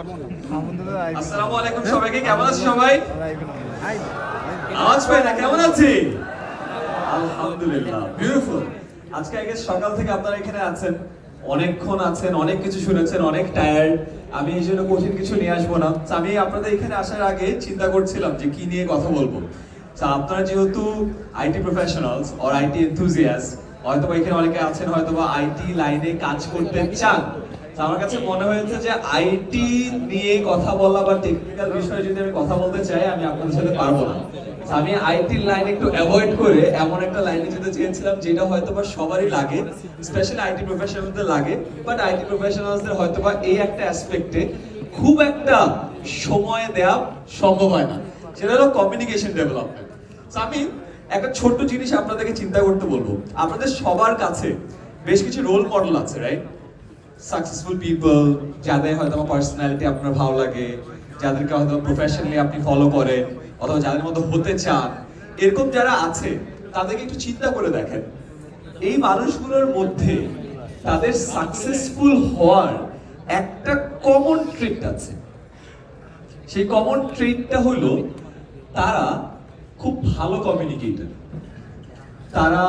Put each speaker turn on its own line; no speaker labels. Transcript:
আসসালামু আলাইকুম সবাইকে, কেমন আছেন সবাই? আওয়াজ পাই না, কেমন আছি? আলহামদুলিল্লাহ, বিউটিফুল। আজকে আগে সকাল থেকে আপনারা এখানে আছেন, অনেকক্ষণ আছেন, অনেক কিছু শুনেছেন, অনেক টায়ার্ড। আমি এই জন্য কঠিন কিছু নিয়ে আসবো না। আমি আপনাদের এখানে আসার আগে চিন্তা করছিলাম যে কি নিয়ে কথা বলবো। আপনারা যেহেতু IT professionals or IT enthusiast, হয়তো এখানে অনেকে আছেন হয়তো বা আইটি লাইনে কাজ করতে চান। আমার কাছে মনে হয়েছে যে আইটি নিয়ে কথা বলা বা টেকনিক্যাল বিষয়ে যদি আমি কথা বলতে চাই, আমি আপনাদের সাথে পারবো না। আমি আইটি লাইন একটু অ্যাভয়েড করে এমন একটা লাইনে যেতে চেয়েছিলাম যেটা হয়তোবা সবারই লাগে, স্পেশালি আইটি প্রফেশনালদের লাগে, বাট আইটি প্রফেশনালসদের হয়তোবা এই একটা অ্যাসপেক্টে খুব একটা সময় দেওয়া সম্ভব হয় না, সেটা হলো কমিউনিকেশন ডেভেলপমেন্ট। আমি একটা ছোট্ট জিনিস আপনাদেরকে চিন্তা করতে বলবো। আপনাদের সবার কাছে বেশ কিছু রোল মডেল আছে, রাইট? সাকসেসফুল পিপল, যাদের হয়তো আমার পার্সোনালিটি আপনার ভালো লাগে, যাদেরকে হয়তো প্রফেশনালি আপনি ফলো করেন, অথবা যাদের মধ্যে হতে চান, এরকম যারা আছে তাদেরকে একটু চিন্তা করে দেখেন। এই মানুষগুলোর মধ্যে তাদের সাকসেসফুল হওয়ার একটা কমন ট্রিট আছে। সেই কমন ট্রিটটা হলো তারা খুব ভালো কমিউনিকেটর। তারা